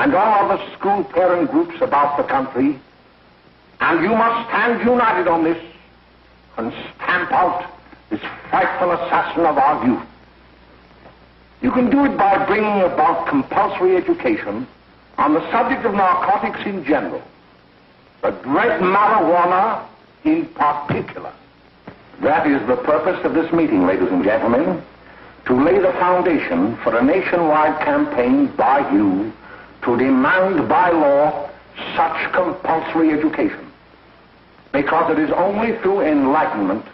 and all other school parent groups about the country, and you must stand united on this and stamp out this frightful assassin of our youth. You can do it by bringing about compulsory education on the subject of narcotics in general, the dread marijuana in particular. That is the purpose of this meeting, ladies and gentlemen, to lay the foundation for a nationwide campaign by you to demand by law such compulsory education. Because it is only through enlightenment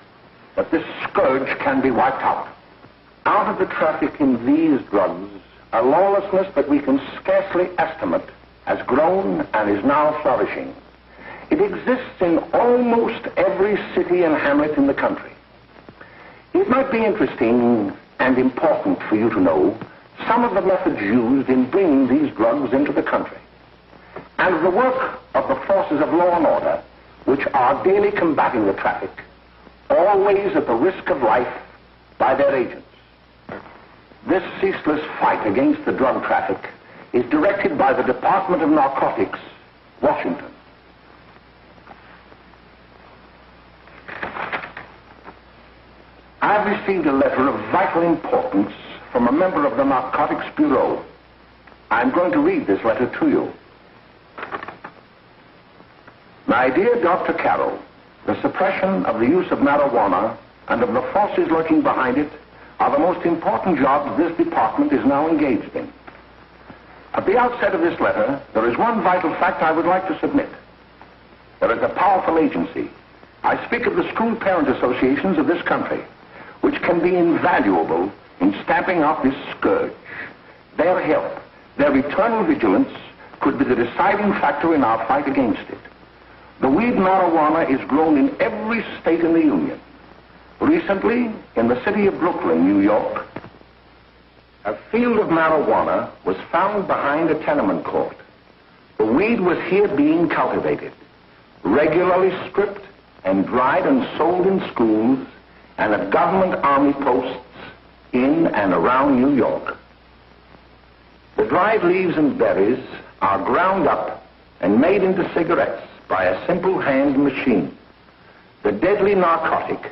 that this scourge can be wiped out. Out of the traffic in these drugs, a lawlessness that we can scarcely estimate has grown and is now flourishing. It exists in almost every city and hamlet in the country. It might be interesting and important for you to know some of the methods used in bringing these drugs into the country, and the work of the forces of law and order, which are daily combating the traffic, always at the risk of life by their agents. This ceaseless fight against the drug traffic is directed by the Department of Narcotics, Washington. I've received a letter of vital importance from a member of the Narcotics Bureau. I'm going to read this letter to you. My dear Dr. Carroll, the suppression of the use of marijuana and of the forces lurking behind it are the most important jobs this department is now engaged in. At the outset of this letter, there is one vital fact I would like to submit. There is a powerful agency. I speak of the school parent associations of this country, which can be invaluable in stamping out this scourge. Their help, their eternal vigilance, could be the deciding factor in our fight against it. The weed marijuana is grown in every state in the Union. Recently, in the city of Brooklyn, New York, a field of marijuana was found behind a tenement court. The weed was here being cultivated, regularly stripped and dried and sold in schools and at government army posts in and around New York. The dried leaves and berries are ground up and made into cigarettes by a simple hand machine. The deadly narcotic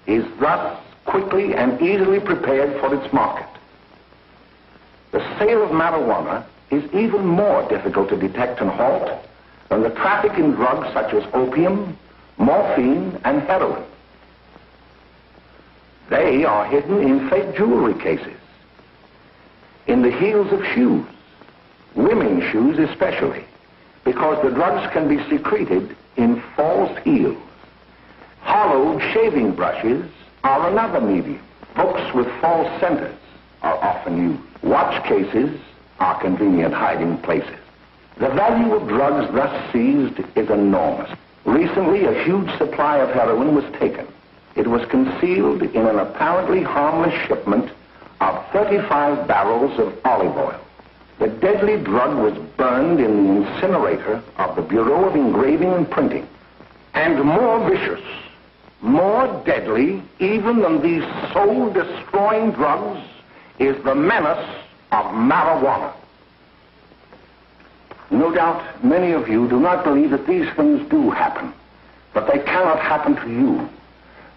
is thus quickly and easily prepared for its market. The sale of marijuana is even more difficult to detect and halt than the traffic in drugs such as opium, morphine, and heroin. They are hidden in fake jewelry cases, in the heels of shoes, women's shoes especially, because the drugs can be secreted in false heels. Hollowed shaving brushes are another medium. Books with false centers are often used. Watch cases are convenient hiding places. The value of drugs thus seized is enormous. Recently, a huge supply of heroin was taken. It was concealed in an apparently harmless shipment of 35 barrels of olive oil. The deadly drug was burned in the incinerator of the Bureau of Engraving and Printing. And more vicious, more deadly, even than these soul-destroying drugs, is the menace of marijuana. No doubt many of you do not believe that these things do happen, but they cannot happen to you.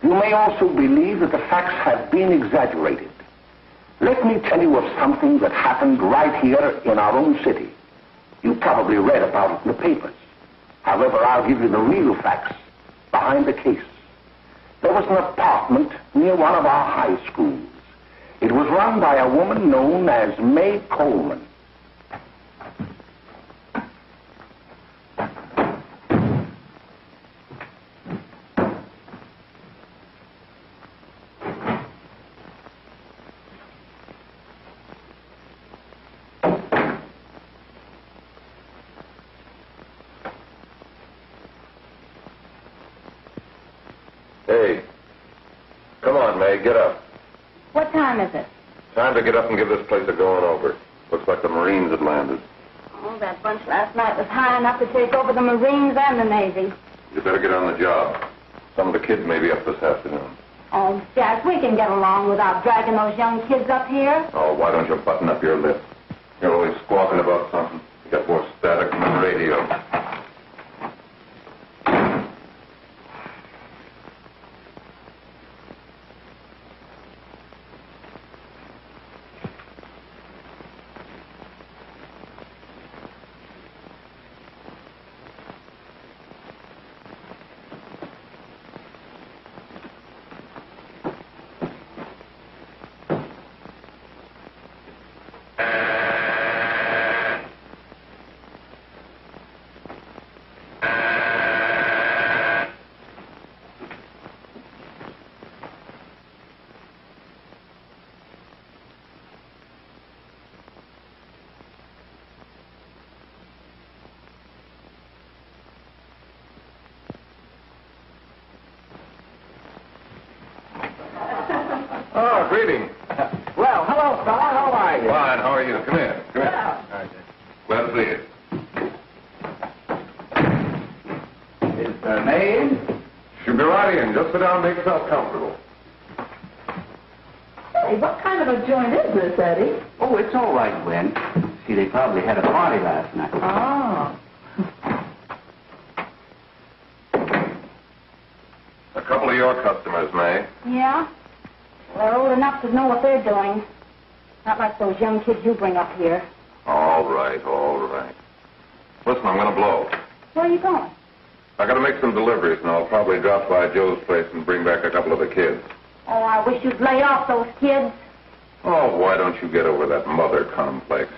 You may also believe that the facts have been exaggerated. Let me tell you of something that happened right here in our own city. You probably read about it in the papers. However, I'll give you the real facts behind the case. There was an apartment near one of our high schools. It was run by a woman known as May Coleman. Hey, come on, May, get up. What time is it? Time to get up and give this place a going over. Looks like the Marines had landed. Oh, that bunch last night was high enough to take over the Marines and the Navy. You better get on the job. Some of the kids may be up this afternoon. Oh, Jack, we can get along without dragging those young kids up here. Oh, why don't you button up your lip? You're always squawking about something. You got more static than the radio. Oh, greetings. Well, hello, fella. How are you? Fine, how are you? Come here. Come here. Well, Glad to see you. is the name? Should be right in. Just sit down and make yourself comfortable. Hey, what kind of a joint is this, Eddie? Oh, it's all right, Gwen. See, they probably had a party last night. Oh. A couple of your customers, May. Yeah? They're old enough to know what they're doing. Not like those young kids you bring up here. All right, all right. Listen, I'm going to blow. Where are you going? I got to make some deliveries, and I'll probably drop by Joe's place and bring back a couple of the kids. Oh, I wish you'd lay off those kids. Oh, why don't you get over that mother complex?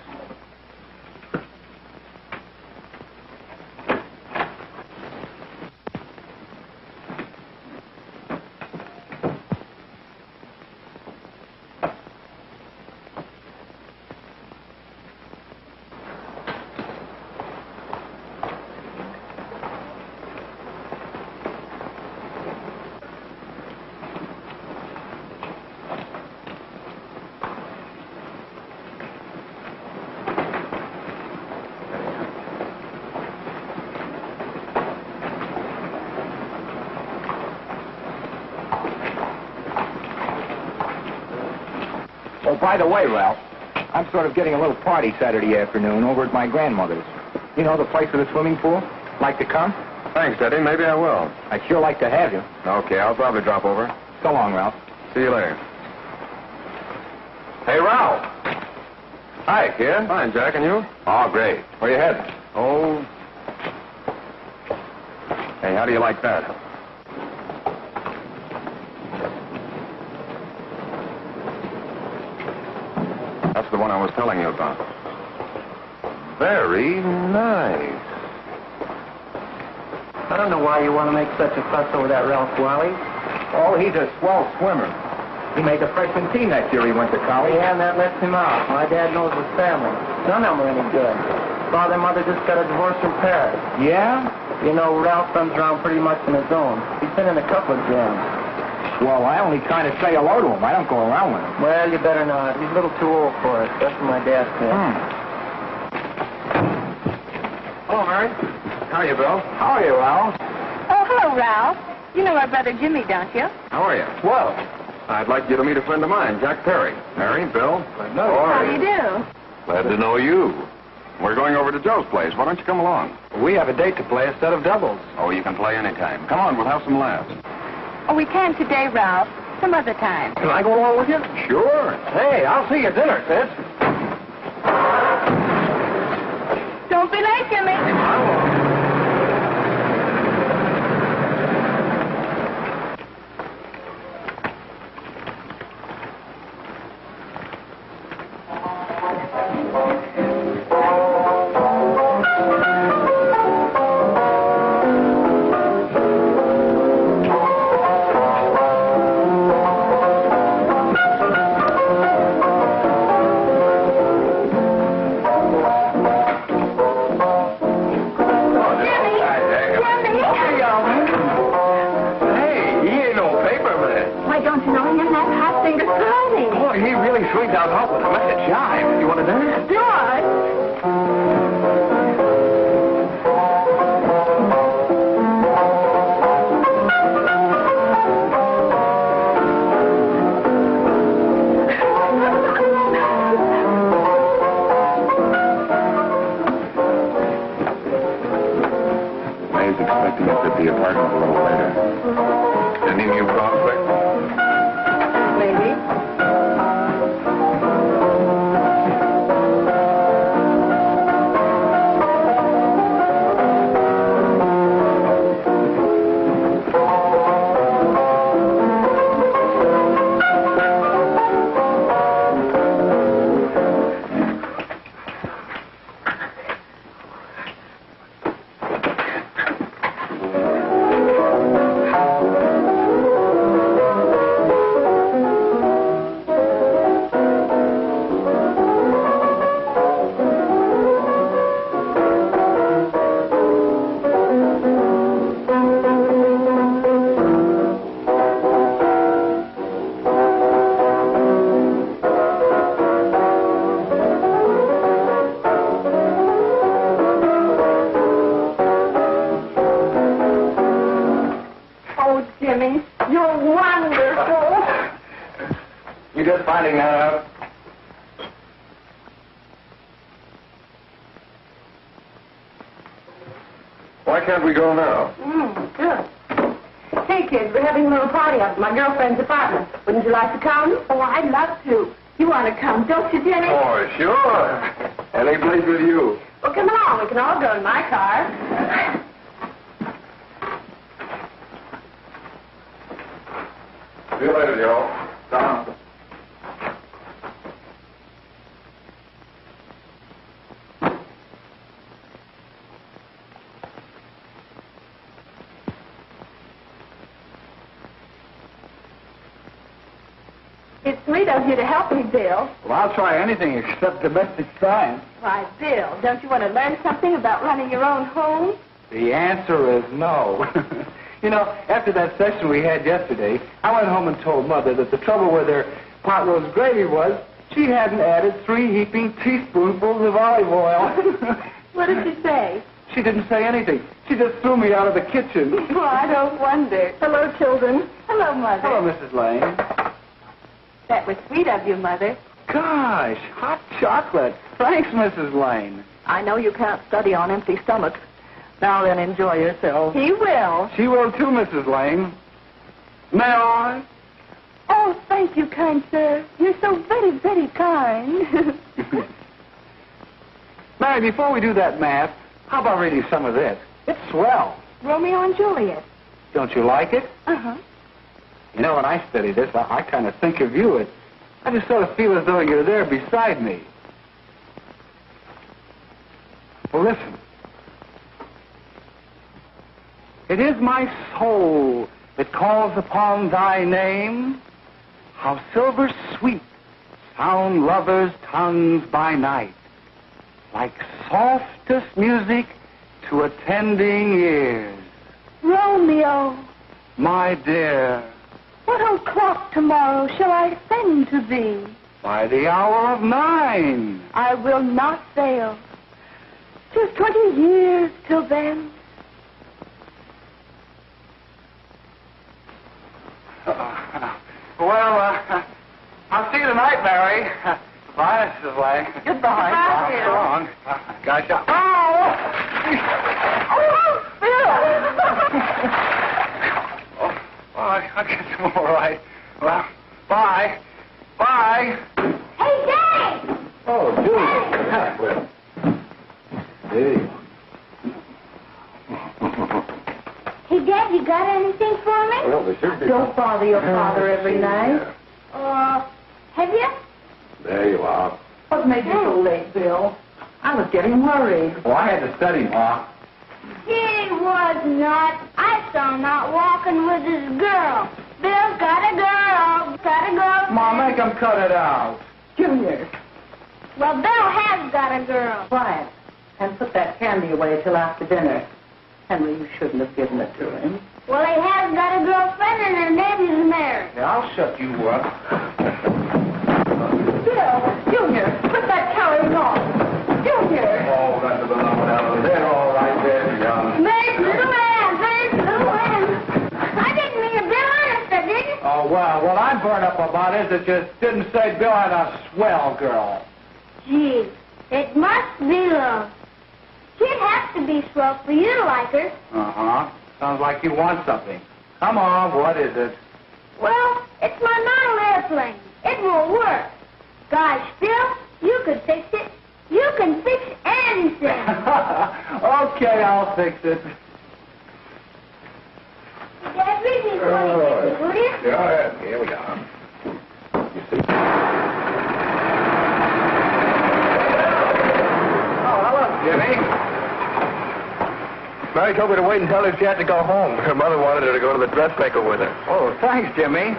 Oh, by the way, Ralph, I'm sort of getting a little party Saturday afternoon over at my grandmother's. You know, the place with the swimming pool? Like to come? Thanks, Eddie. Maybe I will. I'd sure like to have you. Okay, I'll probably drop over. So long, Ralph. See you later. Hey, Ralph. Hi, kid. Fine, Jack, and you? Oh, great. Where you heading? Oh. Hey, how do you like that? That's the one I was telling you about. Very nice. I don't know why you want to make such a fuss over that Ralph Wally. Oh, he's a swell swimmer. He made the freshman team that year he went to college. Yeah, and that lets him out. My dad knows his family. None of them are any good. Father and mother just got a divorce in Paris. Yeah? You know, Ralph runs around pretty much on his own. He's been in a couple of jams. Well, I only kind of say hello to him. I don't go around with him. Well, you better not. He's a little too old for it. That's what my dad said. Hello, Mary. How are you, Bill? How are you, Ralph? Oh, hello, Ralph. You know our brother Jimmy, don't you? How are you? Well, I'd like you to meet a friend of mine, Jack Perry. Mary, Bill. How do you do? Glad to know you. We're going over to Joe's place. Why don't you come along? we have a date to play instead of doubles. Oh, you can play anytime. Come on, we'll have some laughs. Oh, we can't today, Ralph. Some other time. Can I go along with you? Sure. Hey, I'll see you at dinner, Sid. Don't be late, Jimmy. Expecting us at the apartment a little later. Any new conflict? Maybe. Jimmy. You're wonderful. You just finding that out? Why can't we go now? Good. Hey, kids, we're having a little party up at my girlfriend's apartment. Wouldn't you like to come? Oh, I'd love to. You want to come, don't you, Jimmy? Oh, sure. Any place with you. Well, come along. We can all go in my car. See you later, Joe. Down. It's sweet of you to help me, Bill. Well, I'll try anything except domestic science. Why, Bill, don't you want to learn something about running your own home? The answer is no. You know, after that session we had yesterday, I went home and told Mother that the trouble with her pot roast gravy was she hadn't added 3 heaping teaspoonfuls of olive oil. What did she say? She didn't say anything. She just threw me out of the kitchen. Oh, I don't wonder. Hello, children. Hello, Mother. Hello, Mrs. Lane. That was sweet of you, Mother. Gosh, hot chocolate. Thanks, Mrs. Lane. I know you can't study on empty stomachs. Now then, enjoy yourself. He will. She will too, Mrs. Lane. May I? Oh, thank you, kind sir. You're so very, very kind. Mary, before we do that math, how about reading some of this? It's swell. Romeo and Juliet. Don't you like it? Uh-huh. You know, when I study this, I kind of think of you. I just sort of feel as though you're there beside me. Well, listen. It is my soul that calls upon thy name. How silver sweet sound lovers' tongues by night, like softest music to attending ears. Romeo, My dear, what o'clock tomorrow shall I send to thee? by the hour of 9. I will not fail. 'Tis 20 years till then. I'll see you tonight, Mary. Bye, Mrs. Lane. Goodbye. Goodbye, Bill. So long. Gosh, I'll get some more right. Well, bye. Bye. Hey, Daddy! Oh, Julie. Hey. Hey, Dad, you got anything for me? Well, there should be. Don't bother your father every night. Have you? There you are. What made you so late, Bill? I was getting worried. Well, I had to study, Ma. He was not. I saw him out walking with his girl. Bill's got a girl. Got a girl. Ma, make him cut it out. Junior, Well, Bill has got a girl. quiet. And put that candy away till after dinner. Henry, you shouldn't have given it to him. Well, he has got a girlfriend and her name is Mary. Yeah, I'll shut you up. Bill, Junior, put that carrying on. Junior! Oh, that's a little one. They're all right there, young. Mary's little man. Mary's little man. I didn't mean to Bill honest, I didn't. Oh, well, what I'm burned up about is it just didn't say Bill had a swell girl. Gee, it must be love. She'd have to be swell for you to like her. Uh-huh. Sounds like you want something. Come on, what is it? Well, it's my model airplane. It won't work. Gosh, Bill, you could fix it. You can fix anything. Okay, I'll fix it. Dad, read me something, will you? Yeah, here we are. You see? Oh, hello, Jimmy. Mary told me to wait and tell her she had to go home. Her mother wanted her to go to the dressmaker with her. Oh, thanks, Jimmy.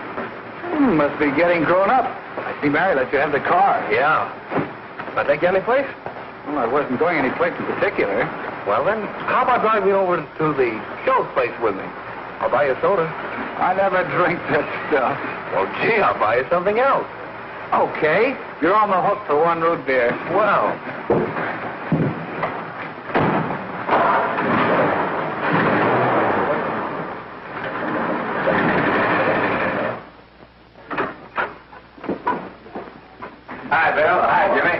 Must be getting grown up. I see Mary let you have the car. Yeah. I take you any place? Well, I wasn't going any place in particular. Well, then, how about driving you over to the show place with me? I'll buy you a soda. I never drink that stuff. Well, gee, I'll buy you something else. Okay, you're on the hook for 1 root beer. Well. Hi, Bill. Hi, Jimmy.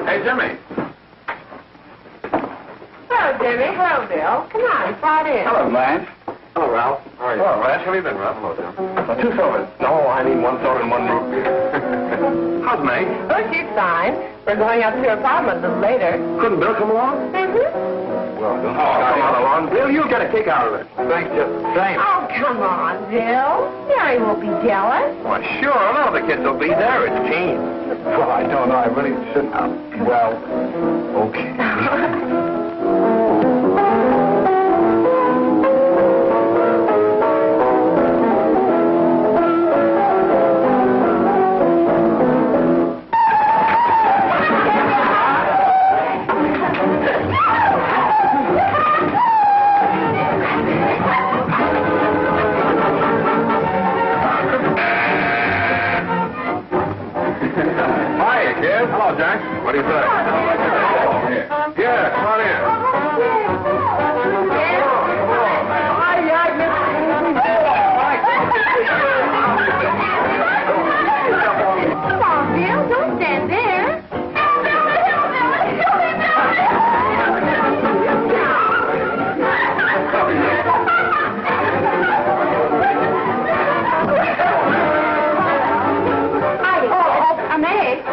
Hey, Jimmy. Hello, Jimmy. Hello, Bill. Come on, slide in. Hello, Blanche. Hello, Ralph. How are you? Hello, Ralph. How have you been, Ralph? Hello, Jim. 2 sodas. No, I need 1 soda and 1 root beer. How's May? Oh, she's fine. We're going up to her apartment a little later. Couldn't Bill come along? Well, don't come along. Bill, you'll get a kick out of it. Thanks, just the same. Oh, come on, Bill. Mary won't be jealous. Well, sure. None of the kids will be there. It's teens. Well, I don't know. I really shouldn't have. Well, okay. Hello, Jack. What do you say? Yeah, come on in. Come on, Bill. Don't stand there.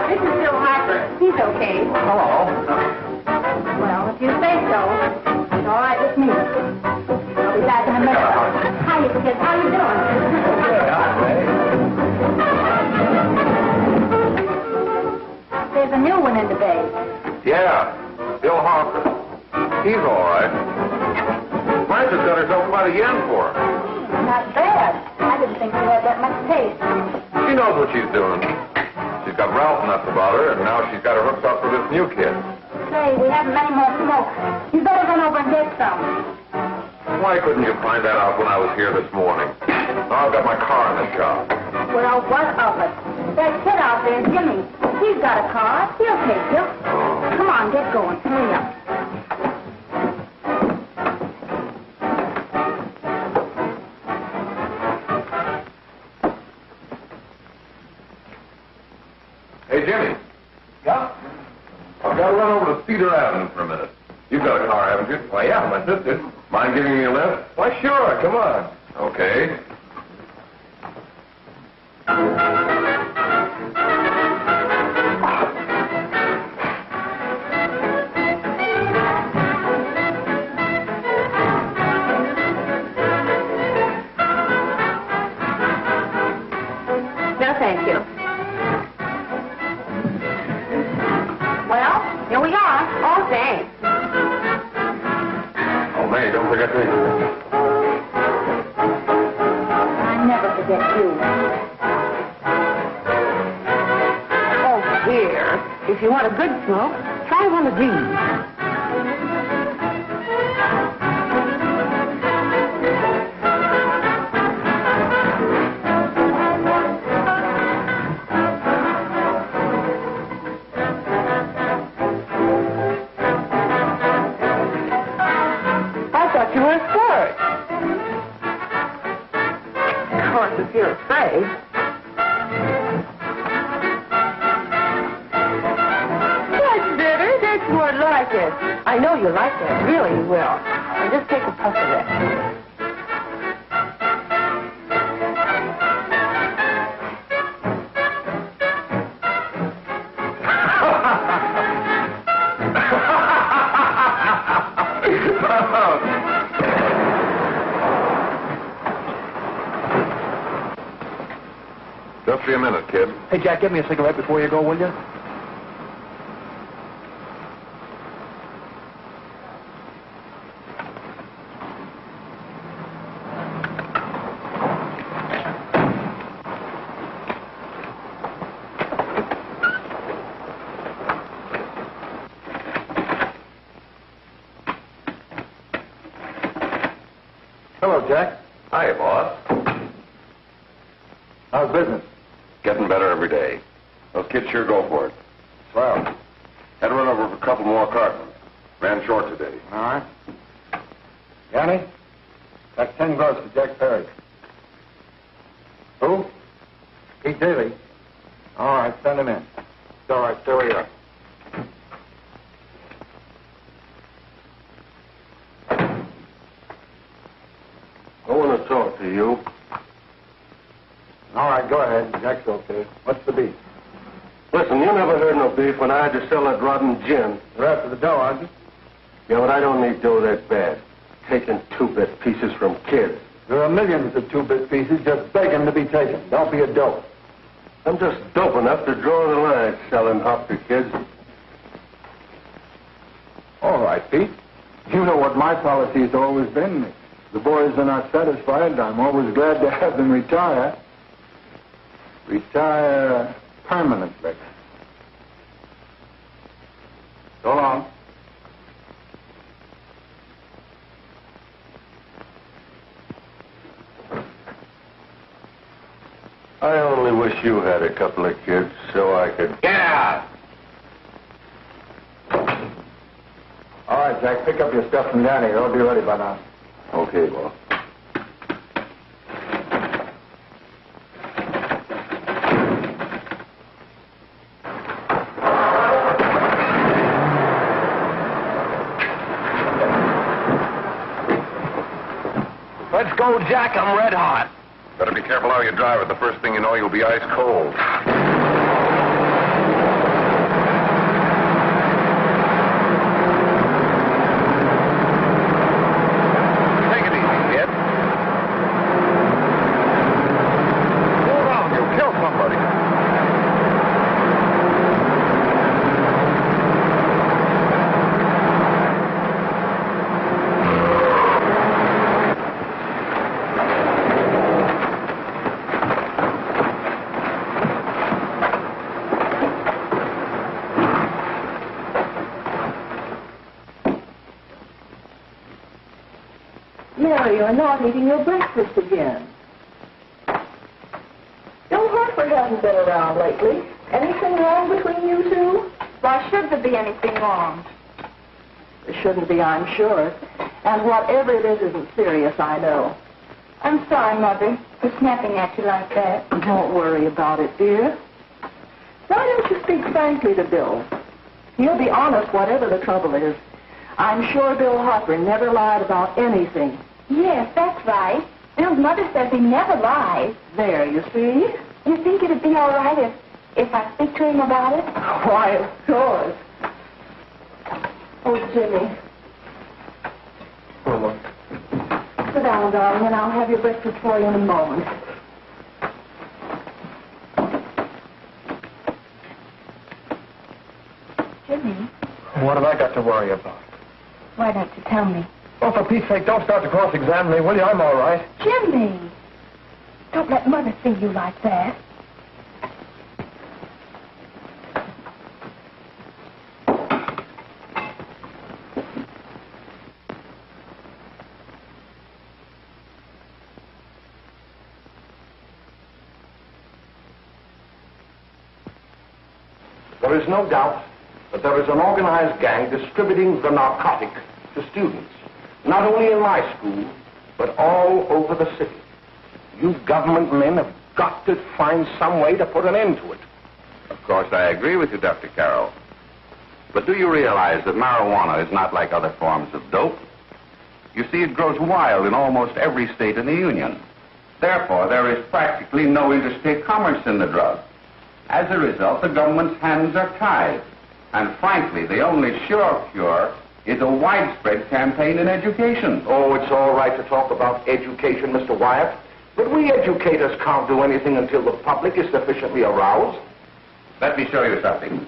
This is Bill Harper. He's okay. Hello. Well, if you say so, it's all right with me. I'll be back in a minute. Hiya, kids. How you doing? There's a new one in the bay. Yeah, Bill Harper. He's all right. Martha's got herself quite a yen for her. Not bad. I didn't think she had that much taste. She knows what she's doing. She's got Ralph nuts about her, and now she's got her hooked up for this new kid. Say, we haven't any more smoke. You better run over and get some. Why couldn't you find that out when I was here this morning? Now I've got my car in the shop. Well, what of it? That kid out there, Jimmy, he's got a car. He'll take you. Come on, get going. Hurry up. Hey, Jimmy. Yeah? I've got to run over to Cedar Avenue for a minute. You've got a car, haven't you? Well, yeah, my sister. Mind giving me a lift? Why, sure. Come on. Okay. No, thank you. Well, here we are. Oh, thanks. Oh, May, don't forget me. I never forget you. Oh, dear. If you want a good smoke, try one of these. You were scared. Of course, if you're afraid. That's bitter. That's more like it. I know you like that. Really, you will. Now just take a puff of it. Just be a minute, kid. Hey, Jack, get me a cigarette before you go, will you? Hello, Jack. Hi, boss. How's business? Getting better every day. Those kids sure go for it. Swell. Had to run over for a couple more cartons. Ran short today. All right. Johnny, that's 10 gross for Jack Perry. Who? Pete Daly. All right, send him in. It's all right, stay where you are. I want to talk to you. All right, go ahead. Jack's okay. What's the beat? Listen, you never heard no beef when I had to sell that rotten gin. We're after the dough, aren't you? Yeah, but I don't need dough that bad. Taking two-bit pieces from kids. There are millions of two-bit pieces just begging to be taken. Don't be a dope. I'm just dope enough to draw the line selling hop to kids. All right, Pete. You know what my policy has always been. If the boys are not satisfied, I'm always glad to have them retire. Retire permanently. So long. I only wish you had a couple of kids so I could... Get out! All right, Jack, pick up your stuff from down here. I'll be ready by now. Okay, boss. Let's go, Jack. I'm red hot. Better be careful how you drive it. The first thing you know, you'll be ice cold. Take it easy, kid. Slow down. You'll kill somebody. Mary, you're not eating your breakfast again. Bill Harper hasn't been around lately. Anything wrong between you two? Why should there be anything wrong? There shouldn't be, I'm sure. And whatever it is isn't serious, I know. I'm sorry, Mother, for snapping at you like that. Don't worry about it, dear. Why don't you speak frankly to Bill? He'll be honest whatever the trouble is. I'm sure Bill Harper never lied about anything. Yes, that's right. Bill's mother says he never lies. There, you see? You think it'd be all right if I speak to him about it? Why, of course. Oh, Jimmy. Sit down, darling, and I'll have your breakfast for you in a moment. Jimmy, What have I got to worry about? why don't you tell me? Oh, for Pete's sake, don't start to cross-examine me, will you? I'm all right. Jimmy! Don't let Mother see you like that. There is no doubt that there is an organized gang distributing the narcotic to students, not only in my school, but all over the city. You government men have got to find some way to put an end to it. Of course, I agree with you, Dr. Carroll. But do you realize that marijuana is not like other forms of dope? You see, it grows wild in almost every state in the Union. Therefore, there is practically no interstate commerce in the drug. As a result, the government's hands are tied. And frankly, the only sure cure is a widespread campaign in education. Oh, it's all right to talk about education, Mr. Wyatt. But we educators can't do anything until the public is sufficiently aroused. Let me show you something.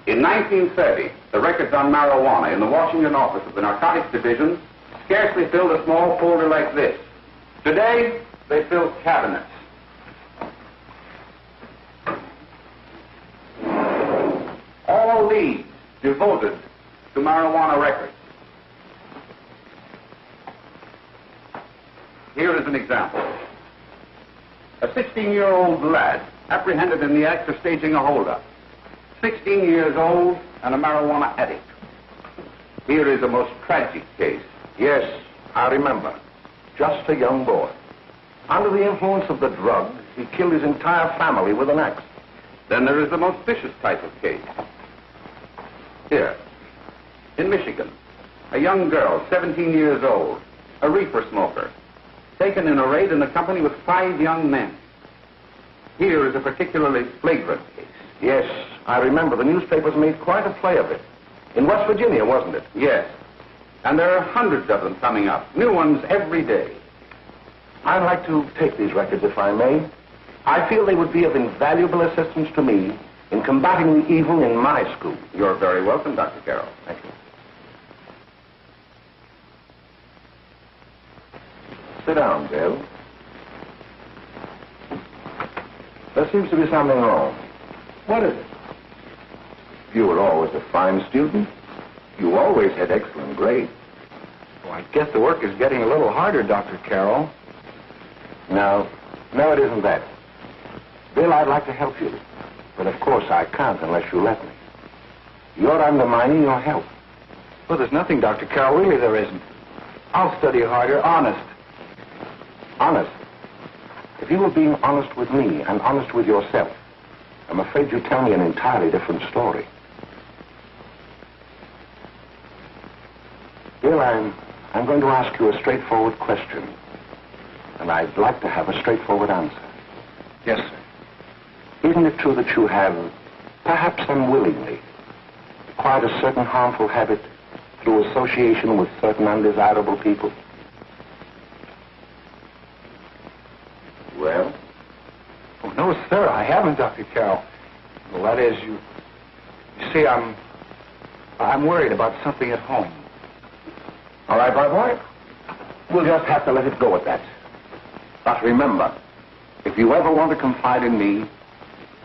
In 1930, the records on marijuana in the Washington office of the Narcotics Division scarcely filled a small folder like this. Today, they fill cabinets. All these devoted to marijuana records. Here is an example. A 16-year-old lad apprehended in the act of staging a holdup. 16 years old and a marijuana addict. Here is a most tragic case. Yes, I remember. Just a young boy. Under the influence of the drug, he killed his entire family with an axe. Then there is the most vicious type of case. Here, in Michigan, a young girl, 17 years old, a reefer smoker, taken in a raid in the company with 5 young men. Here is a particularly flagrant case. Yes, I remember. The newspapers made quite a play of it. In West Virginia, wasn't it? Yes. And there are hundreds of them coming up. New ones every day. I'd like to take these records, if I may. I feel they would be of invaluable assistance to me in combating the evil in my school. You're very welcome, Dr. Carroll. Thank you. Sit down, Bill. There seems to be something wrong. What is it? You were always a fine student. You always had excellent grades. Well, I guess the work is getting a little harder, Dr. Carroll. No, it isn't that. Bill, I'd like to help you. But of course I can't unless you let me. You're undermining your health. Well, there's nothing, Dr. Carroll. Really, there isn't. I'll study harder, honest. Honest? If you were being honest with me and honest with yourself, I'm afraid you'd tell me an entirely different story. Bill, I'm going to ask you a straightforward question. And I'd like to have a straightforward answer. Yes, sir. Isn't it true that you have, perhaps unwillingly, acquired a certain harmful habit through association with certain undesirable people? Well? Oh, no, sir, I haven't, Dr. Carroll. Well, that is, you see, I'm worried about something at home. All right, my boy. We'll just have to let it go at that. But remember, if you ever want to confide in me,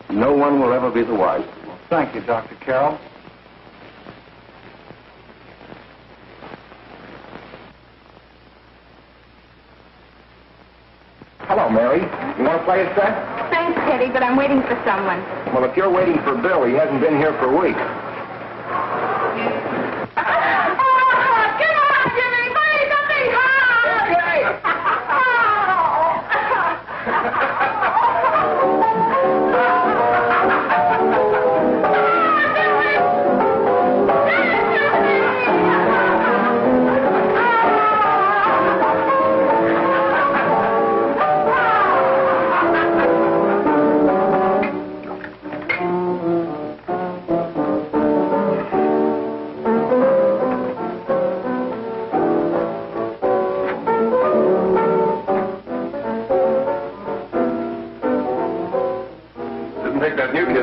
no one will ever be the wiser. Well, thank you, Dr. Carroll. Hello, Mary. You want to play a set? Thanks, Teddy, but I'm waiting for someone. Well, if you're waiting for Bill, he hasn't been here for weeks.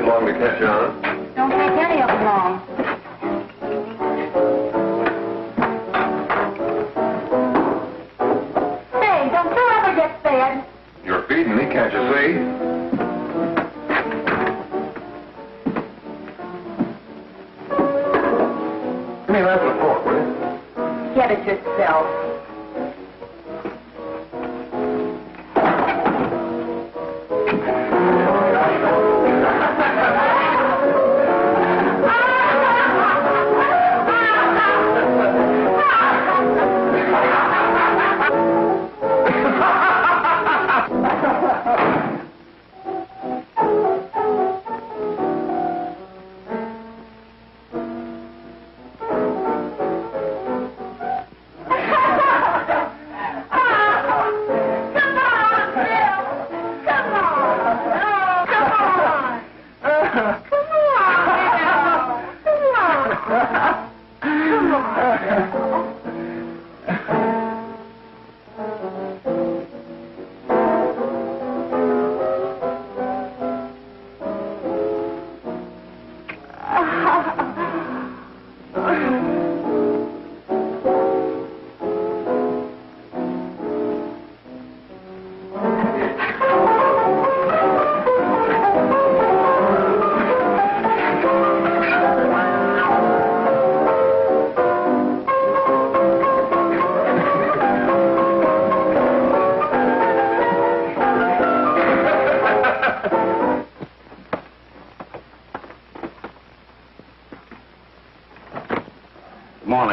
long to catch on. Don't take any of them long. Say, don't you ever get fed? You're feeding me, can't you see? Give me that with a fork, will you? Get it yourself.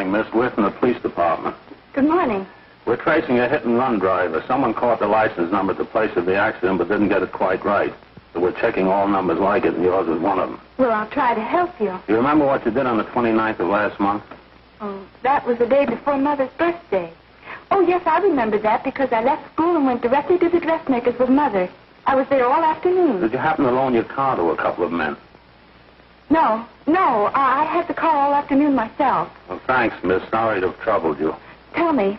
Miss Whit from the police department. Good morning. We're tracing a hit-and-run driver. Someone caught the license number at the place of the accident but didn't get it quite right. So we're checking all numbers like it, and yours is one of them. Well, I'll try to help you. You remember what you did on the 29th of last month? Oh, that was the day before Mother's birthday. Oh, yes, I remember that because I left school and went directly to the dressmaker's with Mother. I was there all afternoon. Did you happen to loan your car to a couple of men? No, I had the car all afternoon myself. Well, thanks, miss. Sorry to have troubled you. Tell me,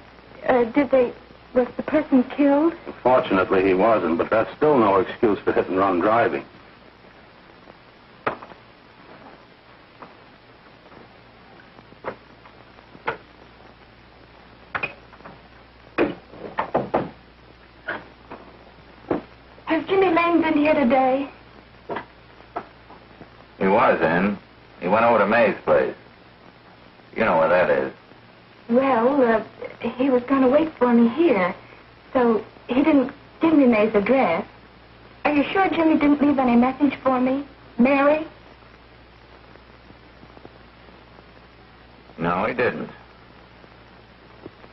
was the person killed? Fortunately, he wasn't, but that's still no excuse for hit-and-run driving. Has Jimmy Lane been here today? He was in. He went over to May's place. You know where that is. Well, he was going to wait for me here, so he didn't give me May's address. Are you sure Jimmy didn't leave any message for me? Mary? No, he didn't.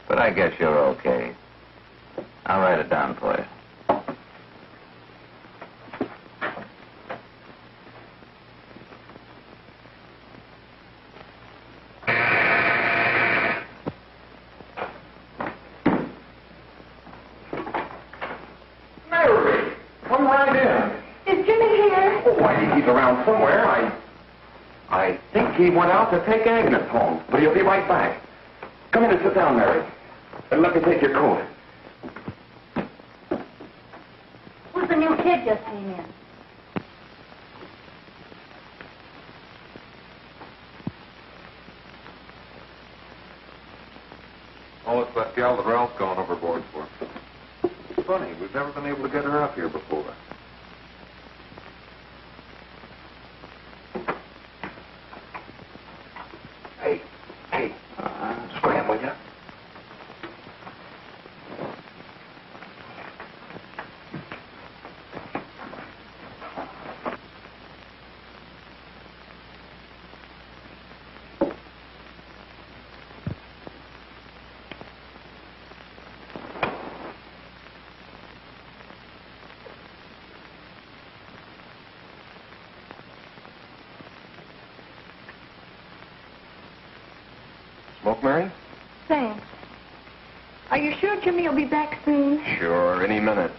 But I guess you're okay. I'll write it down for you. Mary, come right in. Is Jimmy here? Oh, I think he's around somewhere. I think he went out to take Agnes home, but he'll be right back. Come in and sit down, Mary. And let me take your coat. Who's the new kid just came in? Oh, it's that gal that Ralph's gone overboard for. It's funny, we've never been able to get her up here before. Hey, scram, will ya? Smoke, Mary? Thanks. Are you sure Jimmy will be back soon? Sure, any minute.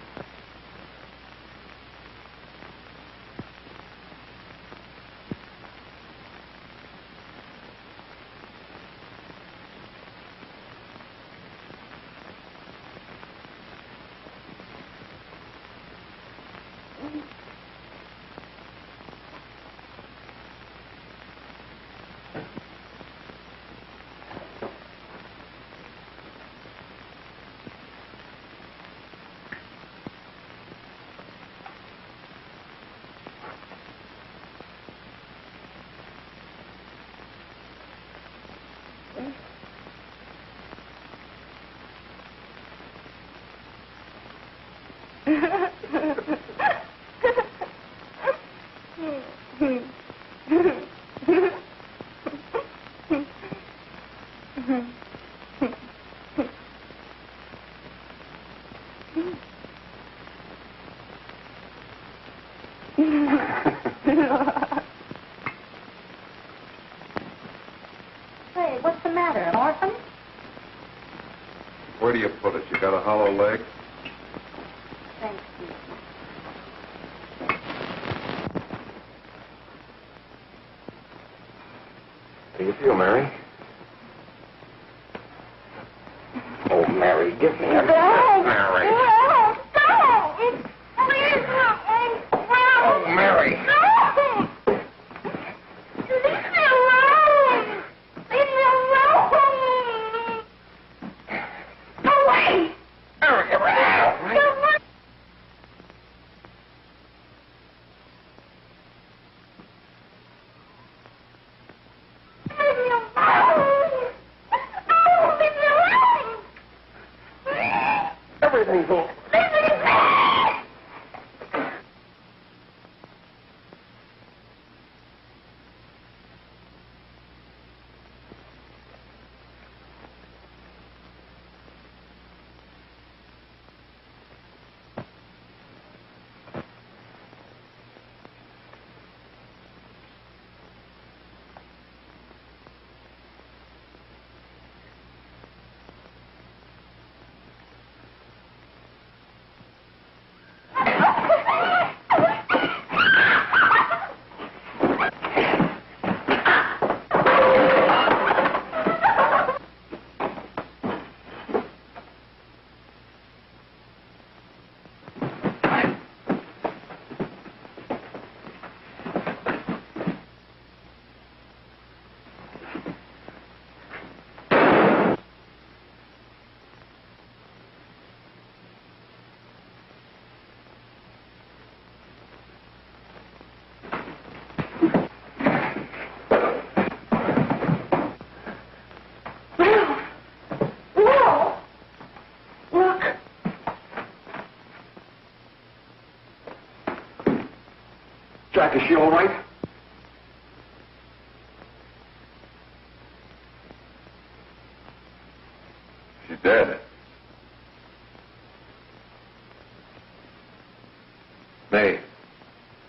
Hey, what's the matter? An orphan? Where do you put it? You got a hollow leg? Thanks, you. How do you feel, Mary? Oh, Mary, give me a... Mary. Don't! Please, Oh, Mary. Leave me alone! Leave me alone! Go away! Mary, get out, right? Go away! Leave me alone! Oh, leave me alone! Everything Jack, is she all right? She's dead. May,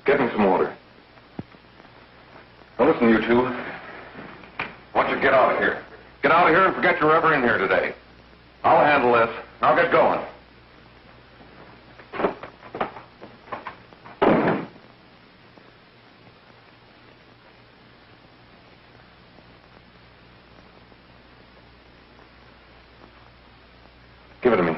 get me some water. Now listen, you two. I want you to get out of here. Get out of here and forget you're ever in here today. I'll handle this. I'll get going. Give it to me.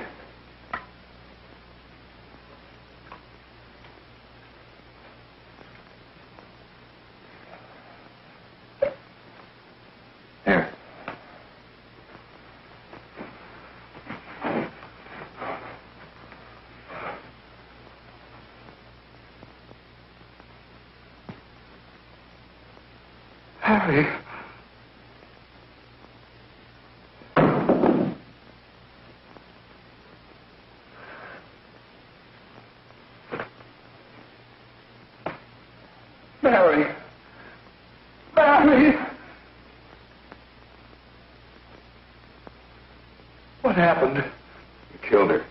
Here. Harry. Mary. Mary. What happened? You killed her.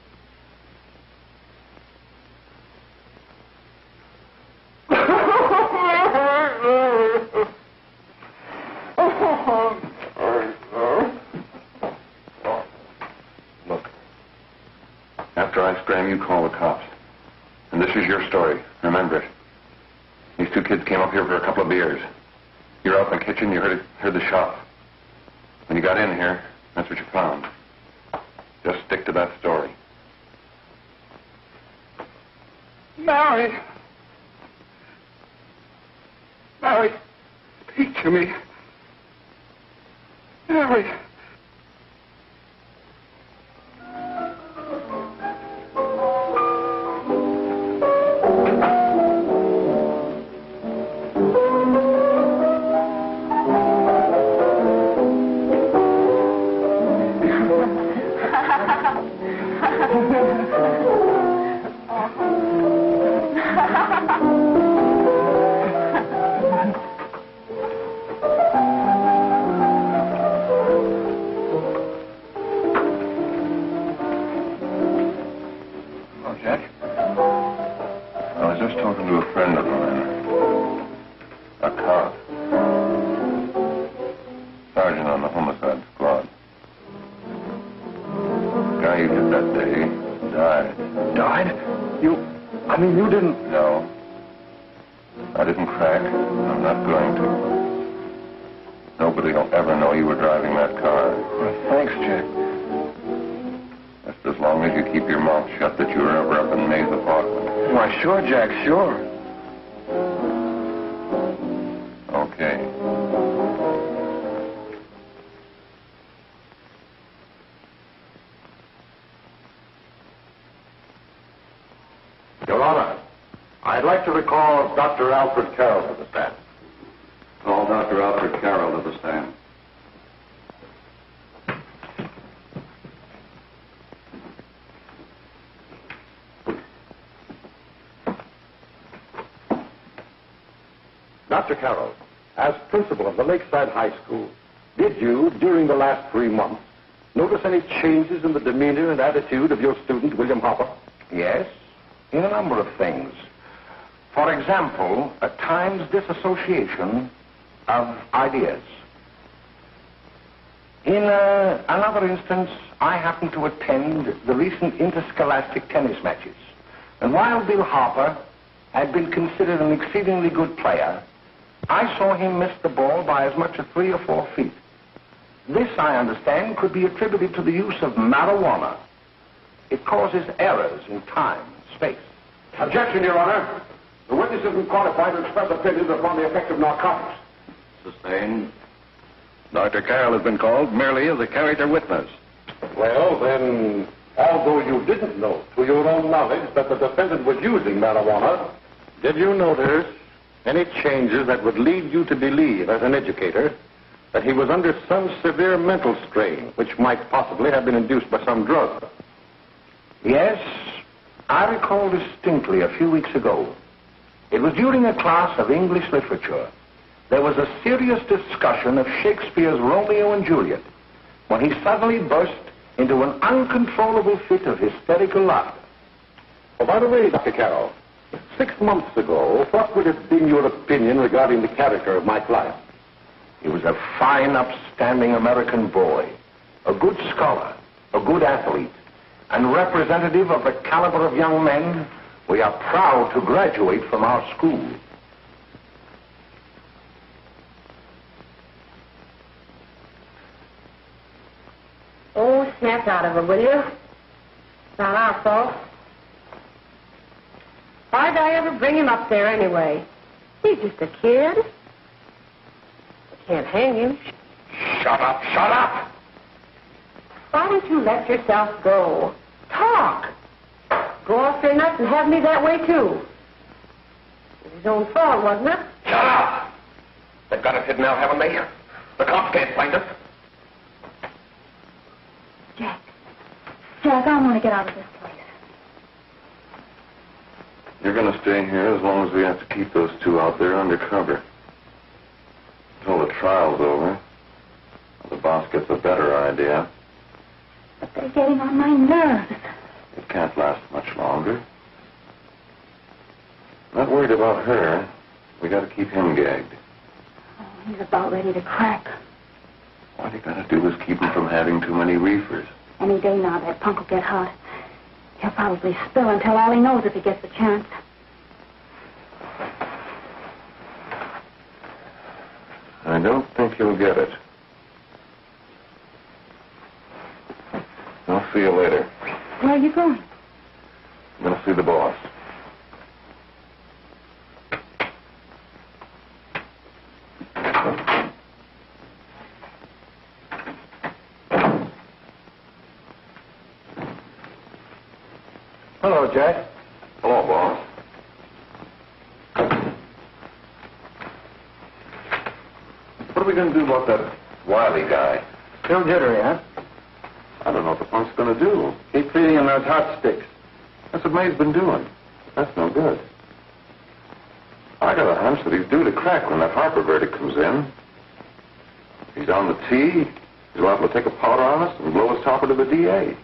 Look. After I scram, you call the cops. And this is your story. Remember it. These two kids came up here for a couple of beers. You're out in the kitchen, you heard the shot. When you got in here, that's what you found. Just stick to that story. Mary. Mary, speak to me. Mary. Sure, Jack, sure. Okay. Your Honor, I'd like to recall Dr. Alfred Carroll to the stand. Call Dr. Alfred Carroll to the stand. Dr. Carroll, as principal of the Lakeside High School, did you, during the last 3 months, notice any changes in the demeanor and attitude of your student, William Hopper? Yes, in a number of things. For example, at times disassociation of ideas. In another instance, I happened to attend the recent interscholastic tennis matches. And while Bill Harper had been considered an exceedingly good player, I saw him miss the ball by as much as 3 or 4 feet. This, I understand, could be attributed to the use of marijuana. It causes errors in time and space. Objection, Your Honor. The witness isn't qualified to express opinions upon the effect of narcotics. Sustained. Dr. Carroll has been called merely as a character witness. Well, then, although you didn't know, to your own knowledge, that the defendant was using marijuana, did you notice any changes that would lead you to believe, as an educator, that he was under some severe mental strain, which might possibly have been induced by some drug? Yes, I recall distinctly a few weeks ago It was during a class of English literature. There was a serious discussion of Shakespeare's Romeo and Juliet when he suddenly burst into an uncontrollable fit of hysterical laughter. Oh, by the way, Dr. Carroll, 6 months ago, what would have been your opinion regarding the character of my client? He was a fine, upstanding American boy, a good scholar, a good athlete, and representative of the caliber of young men we are proud to graduate from our school. Oh, snap out of it, will you? It's not our fault. Why'd I ever bring him up there anyway? He's just a kid. I can't hang him. Shut up, shut up! Why don't you let yourself go? Talk. Go off your nuts and have me that way, too. It was his own fault, wasn't it? Shut up! They've got us hidden now, haven't they? The cops can't find us. Jack, I want to get out of this place. You're going to stay here as long as we have to keep those two out there undercover. Until the trial's over. The boss gets a better idea. But they're getting on my nerves. It can't last much longer. Not worried about her. We got to keep him gagged. Oh, he's about ready to crack. All you got to do is keep him from having too many reefers. Any day now, that punk will get hot. He'll probably spill and tell all he knows if he gets the chance. I don't think he'll get it. I'll see you later. Where are you going? I'm going to see the boss. Hello, Jack. Hello, boss. What are we going to do about that Wiley guy? Still jittery, huh? I don't know what the punk's going to do. Keep feeding him those hot sticks. That's what May's been doing. That's no good. I got a hunch that he's due to crack when that Harper verdict comes in. He's on the tee. He's liable to take a powder on us and blow his topper to the DA.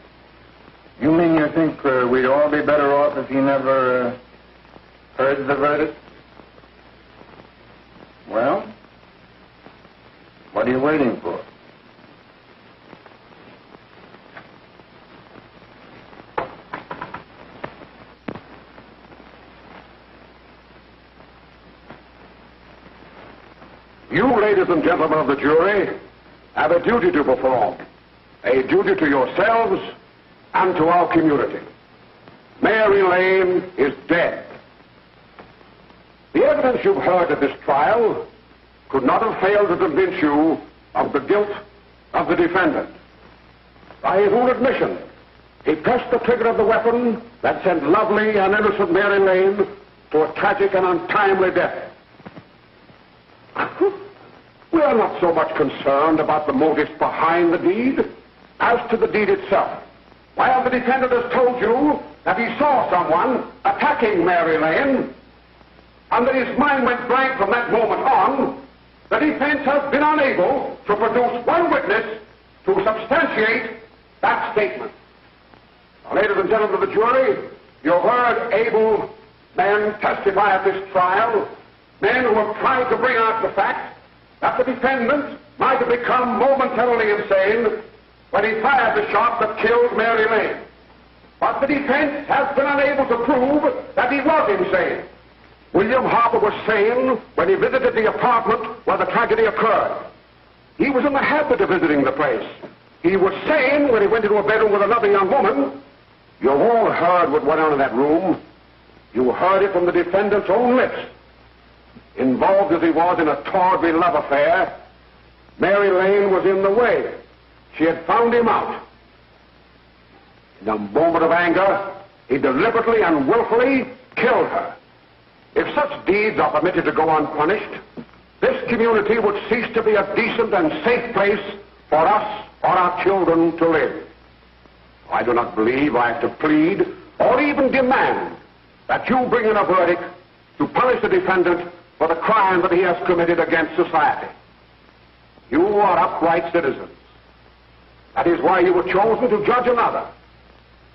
You mean you think we'd all be better off if he never heard the verdict? Well, what are you waiting for? You, ladies and gentlemen of the jury, have a duty to perform. A duty to yourselves and to our community. Mary Lane is dead. The evidence you've heard at this trial could not have failed to convince you of the guilt of the defendant. By his own admission, he pressed the trigger of the weapon that sent lovely and innocent Mary Lane to a tragic and untimely death. We are not so much concerned about the motives behind the deed as to the deed itself. While the defendant has told you that he saw someone attacking Mary Lane, and that his mind went blank from that moment on, the defense has been unable to produce one witness to substantiate that statement. Now, ladies and gentlemen of the jury, you've heard able men testify at this trial, men who have tried to bring out the fact that the defendant might have become momentarily insane when he fired the shot that killed Mary Lane. But the defense has been unable to prove that he was insane. William Harper was sane when he visited the apartment where the tragedy occurred. He was in the habit of visiting the place. He was sane when he went into a bedroom with another young woman. You've all heard what went on in that room. You heard it from the defendant's own lips. Involved as he was in a tawdry love affair, Mary Lane was in the way. She had found him out. In a moment of anger, he deliberately and willfully killed her. If such deeds are permitted to go unpunished, this community would cease to be a decent and safe place for us or our children to live. I do not believe I have to plead or even demand that you bring in a verdict to punish the defendant for the crime that he has committed against society. You are upright citizens. That is why you were chosen to judge another.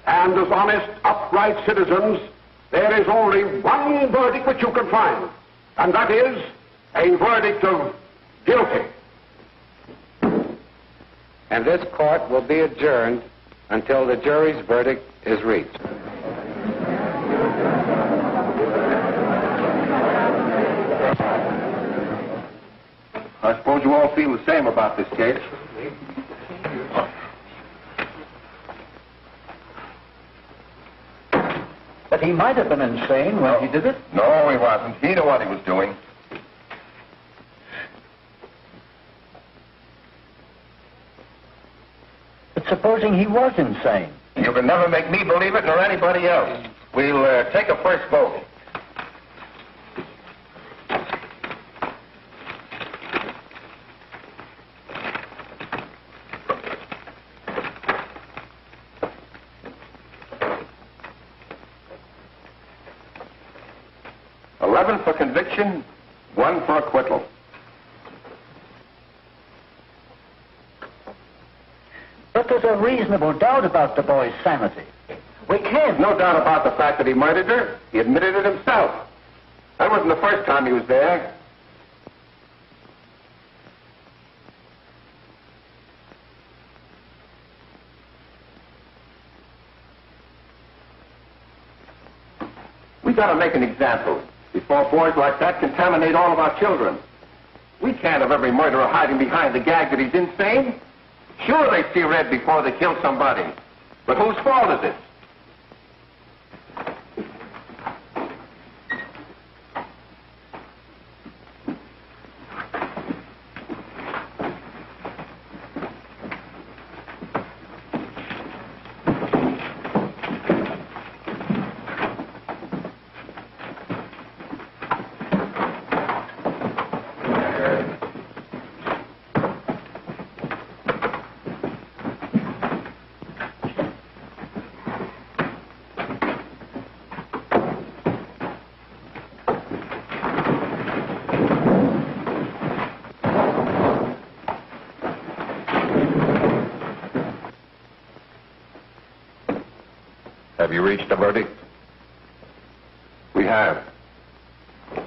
And as honest, upright citizens, there is only one verdict which you can find, and that is a verdict of guilty. And this court will be adjourned until the jury's verdict is reached. I suppose you all feel the same about this case. But he might have been insane when he did it. No, he wasn't. He knew what he was doing. But supposing he was insane? You can never make me believe it, nor anybody else. We'll take a first vote. For conviction, 1 for acquittal. But there's a reasonable doubt about the boy's sanity. We can't. No doubt about the fact that he murdered her. He admitted it himself. That wasn't the first time he was there. We got to make an example before boys like that contaminate all of our children. We can't have every murderer hiding behind the gag that he's insane. Sure, they see red before they kill somebody. But whose fault is it? Have you reached a verdict? We have.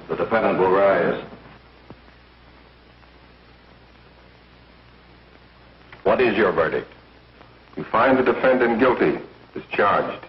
The defendant will rise. What is your verdict? We find the defendant guilty, discharged.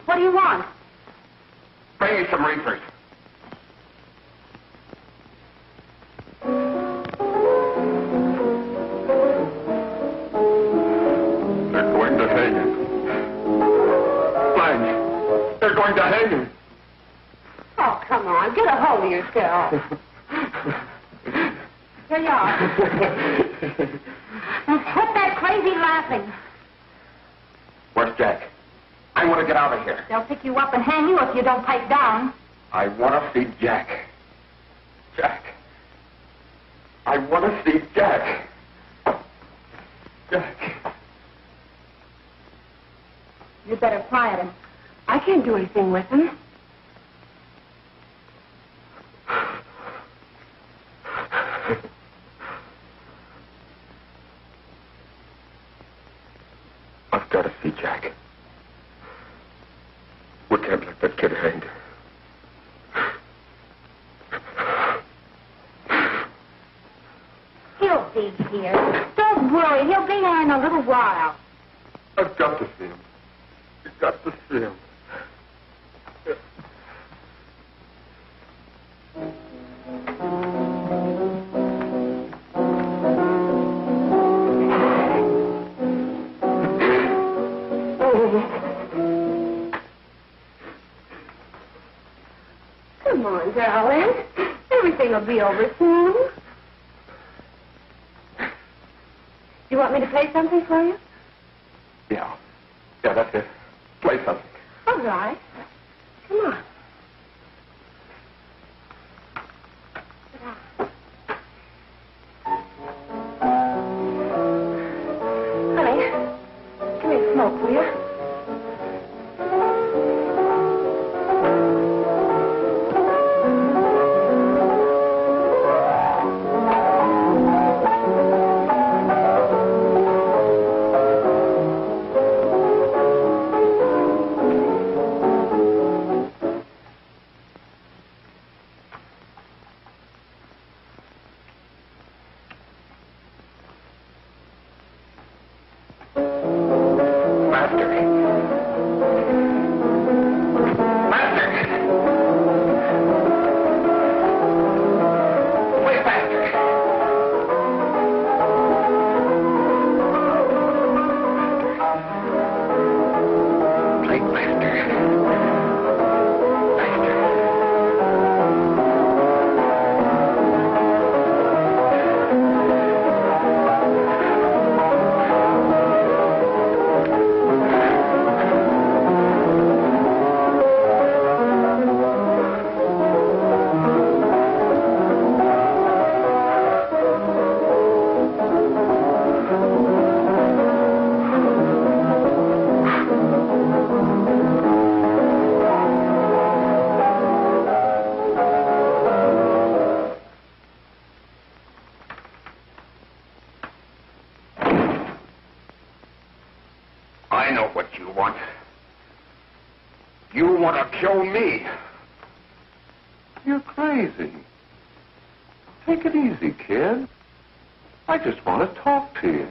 What do you want? Bring me some reefers. They're going to hang him. Blanche, they're going to hang him. Oh, come on. Get a hold of yourself. Here you are. Now, quit that crazy laughing. Where's Jack? I want to get out of here. They'll pick you up and hang you if you don't pipe down. I want to see Jack. Jack. I want to see Jack. Jack. You'd better quiet him. I can't do anything with him. I've got to see Jack. We can't let that kid hang. He'll be here. Don't worry. He'll be here in a little while. I've got to see him. You've got to see him. Come on, darling. Everything will be over soon. You want me to play something for you? Yeah, that's it. Play something. All right. Come on. Honey, give me a smoke, will you? I know what you want. You want to kill me. You're crazy. Take it easy, kid. I just want to talk to you.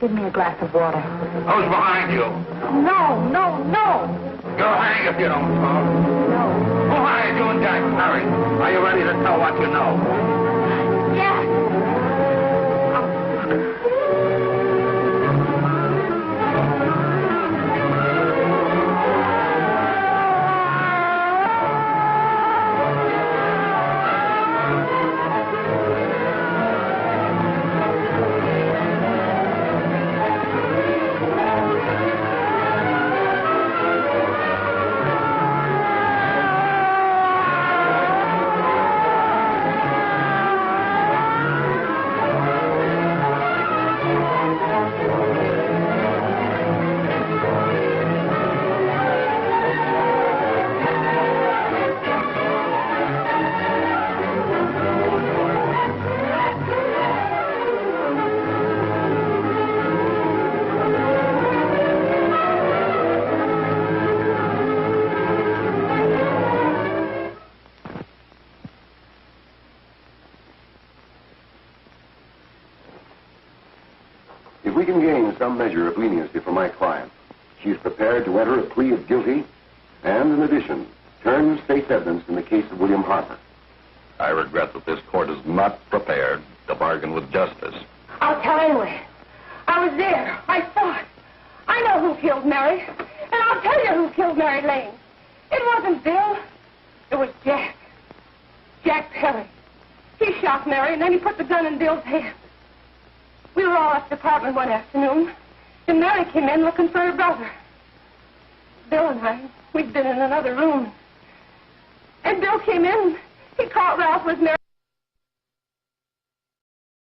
Give me a glass of water. Who's behind you? No, no, no. You'll hang if you don't talk. No. Who hired you and Jack? Hurry. Are you ready to tell what you know? Yes. some measure of leniency for my client. She's prepared to enter a plea of guilty and, in addition, turn the state's evidence in the case of William Harper. I regret that this court is not prepared to bargain with justice. I'll tell anyway. I was there. I saw it. I know who killed Mary. And I'll tell you who killed Mary Lane. It wasn't Bill. It was Jack. Jack Perry. He shot Mary, and then he put the gun in Bill's hand. We were all at the apartment one afternoon, and Mary came in looking for her brother. Bill and I, we'd been in another room. And Bill came in, he caught Ralph with Mary.